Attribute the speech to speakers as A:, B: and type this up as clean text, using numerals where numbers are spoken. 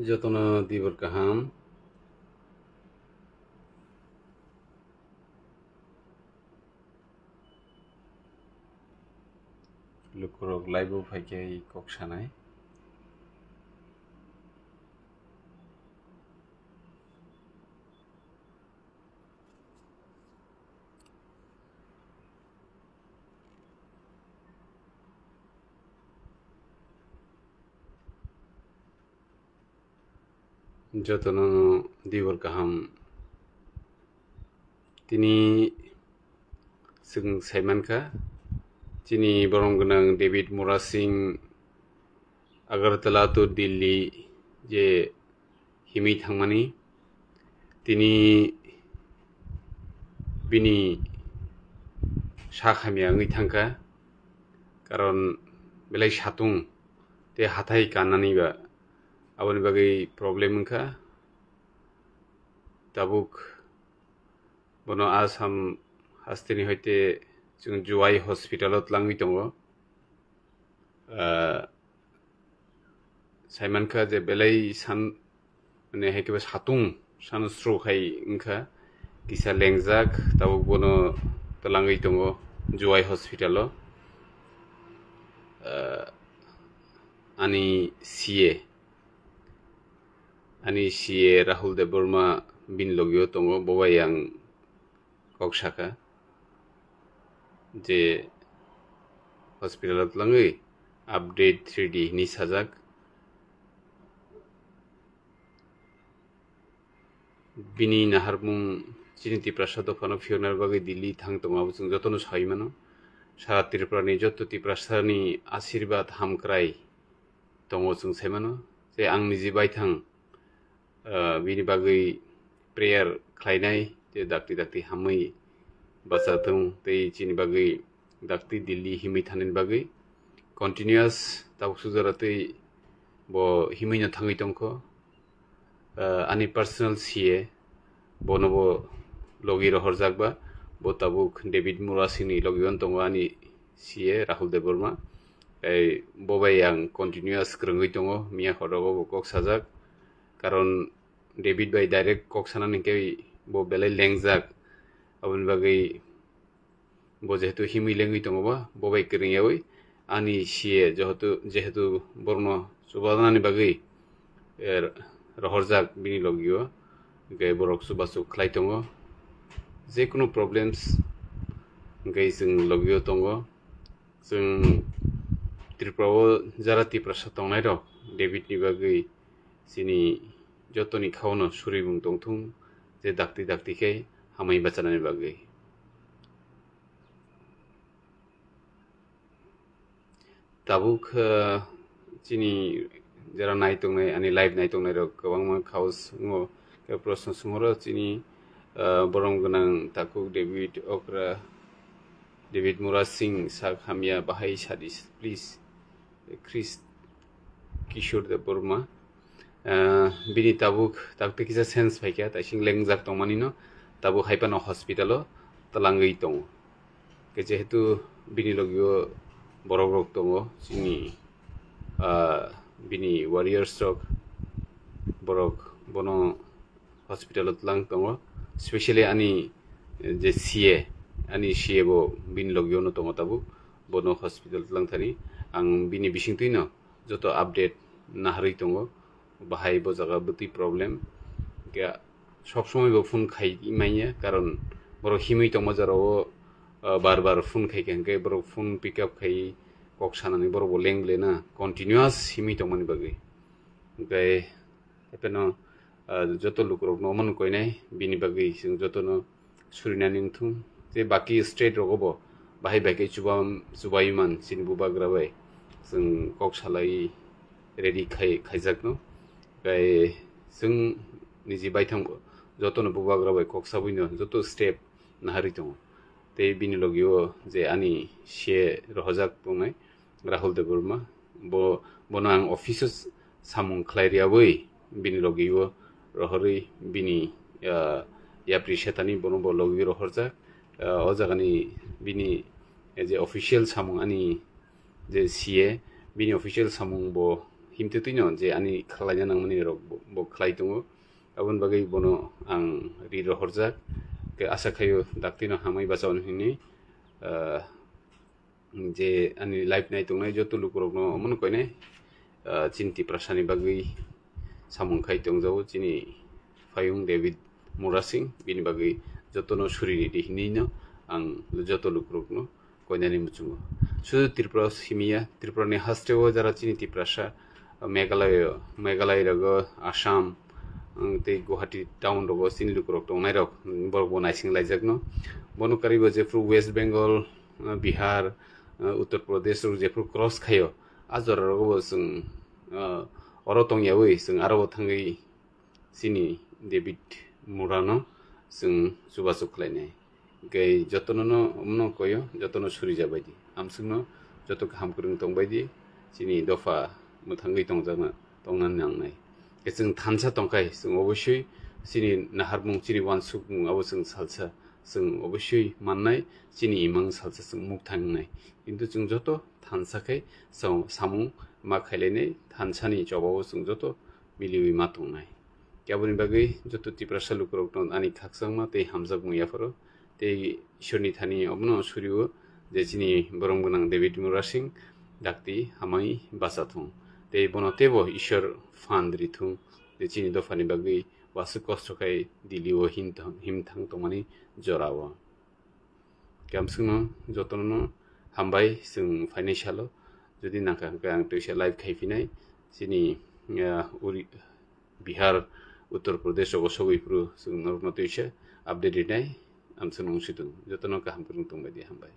A: যতনা Dibar কাহাম lukurok laibo phaikai kok sanai যতনা Dibar কাহাম তিনি जों साइमानखा चिनी बरं गोनां डेभिड मुरा सिं आगरतला तो दिल्ली जे हिमी थांमानि तिनी बिनि साखामिया ngै थांखा कारण बेलाय सातुं ते हाथाय कानानिबा आबनि बागै प्रब्लेम खा ताबुक बनो आसाम हास्तिनि हयते जों जुवाई हस्पिटालाव लांङै दङ साइमानखा जे बेलाय सान माने हेकेबा सातुं सान स्ट्रखाय इंखा किसा लेंजाक ताबुक बनो तलांङै दङ जुवाई हस्पिटालाव ani CA Rahul Dev Burma बिन लगियो दङ बबाय आं कक्साका जे हस्पिटालाव लांङै आपडेट 3D नि साजाक बिनि नाहारमुं चिनिति प्रसाद फानो फियनार बागै दिल्ली थां दङाबो जों जतनो साइमानो सारा त्रिपुरानि जतति प्रसादनि आशीर्वाद हामक्राय दङ जों साइमानो जे आं निजि बायथां बिनि बागै प्रेयार खालायनाय जे दाक्ति दाक्ति हामै बासाथों ते चिनि बागै दाक्ति दिल्ली हिमै थानायनि बागै कन्टिनिउस दाउसु जरातै बो हिमैनो थाङै दंख आनि पार्सोनेल CA बनबो लगी रहरजाकबा बो ताबुक डेभिड मुरा सिंनि लगियन दङ आनि CA राहुल देव बर्मा बबाय आं कन्टिनिउस ग्रोङै दङ मिया खरगो कक साजाक कारण डेभिड बाय डाइरेक्ट कक सानानिके बो बेलाय लेंजाक आबनि बागै बो जेहेतु हिमै लेङै दङबा बबाय ग्रोङयावै आनि CA जेहेतु बर्मा सुबादानि बागै रहरजाक बिनि लगियो गे बरक सुबासु खलाय दङ जेकुनु प्रब्लेम्स गे जों लगियो दङ जों त्रिपुराव जाराति प्रसाद दंनाय दं डेभिडनि बागै जिनि जतनि खावनो सुरिबुं दंथुं जे दाक्ति दाक्तिखाय हामै बाचानानि बागै ताबुक जिनि जरा नायतंनाय आनि लाइभ नायतंनाय रक गोबां खावस प्रश्न सोंहरो जिनि बरं गोनां ताकु डेभिड मुरा सिं साखामिया बाहाय सादिस प्लिज क्रिस किशोर देव बर्मा बिनि ताबुक ताकते किसा सेन्स फाइका ताइसिं लेंजाक दंमानिनो ताबुक हाइपानो हस्पिटालो तलांगै दङ के जेहेतु बिनि लगियो बरक रक दङ जिनि बिनि वारियर्स रक बरक बनो हस्पिटालाव लांग दङ स्पेशली आनि जे CA बो बिनि लगियोनो दङ ताबुक बनो हस्पिटाल लांथानि आं बिनि बिसिंतैनो जत आपडेट नाहरै दङ बाहाय बजागा बति प्रब्लेम के सब समय बो फोन खाइ इमाइया कारण बरो हिमै दङ जाराव बार बार फोन खाइके बरो फोन पिकअप खाइ कक सानानै बरो लेंब्लेना कन्टिनिउस हिमै दंमानि बागै ओमफ्राय एपेनो जत लुकरक नमन कयनाय बिनि बागै जों जतनो सुरिनानै थुं जे बाकी स्टेट रगबो बाहाय बागै जुबायमान सिन बुबाग्राबाय जों कक सालाय रेडि खाइजाकनो गाय जों निजि बायथां जतनो बुबाग्राबाय कक साबैनो जत स्टेप नाहारि दङ ते बिनि लगियो जे आनि CA रहजाक दंनाय राहुल देव बर्मा बनो आं अफिस सामुं खलायरियाबै बिनि लगियो रहरै बिनि याप्रि सेतानि बनो बो लगियो रहरजाक ओ जागानि बिनि जे अफिशियल सामुं आनि जे CA बिनि अफिशियल सामुं बो himtutino je ani khlainya nangmani rok bo khlai tongo abon bagai bono ang riro horjak ke asa khayo daktino hamai bachawn hini je ani life nai tongnai joto lukurok no mon koine chinti prasani bagai samung khai tongjawo chini Fayung David Murasing bini bagai joto no suri di hini no ang joto lukurok no koinani muchungo sudu Tripura himia Tripura ni hastewo jara chini tiprasa Meghalaya rogo Assam te Guwahati town rogo chini lukurok tongnai rok borbo naising laijak no bono karibo je fru West Bengal Bihar Uttar Pradesh ro je fru cross khayo azor rogo sung oro tongyawi sung aro thangai chini David Murano sung subasuk khlainai gai jotono no umno koyo jotono suri jabaidi amsungno joto ham kurung tongbaidi chini dofa muthangai tongjana tongnan nangnai kesung thansa tongkai sung oboshoi chini naharmung chini wansukmung abo sung salsa sung oboshoi mannai chini imang salsa sung muk thangnai kintu chung joto thansa khai samung ma khailene thansani jobabo sung joto miliwi ma tongnai kyabuni bagai joto tiprasa lukurok ton ani khaksangma te hamjak mungya foro te ishorni thani obno suriwo je chini borong gonang David Murasing dakti hamai basathung te bono tebo ishor fandri thung te chini dofani bagai wasu kosto kai diliwo himthang tongmani jorawo kamsungno jotono hambai sung financial jodi nangka ang toisa live khaifinai chini uri Bihar Uttar Pradesh rogo sogoi pro sung norno toisa update nai amsung nongsitung jotono kaham kurung tongbai di hambai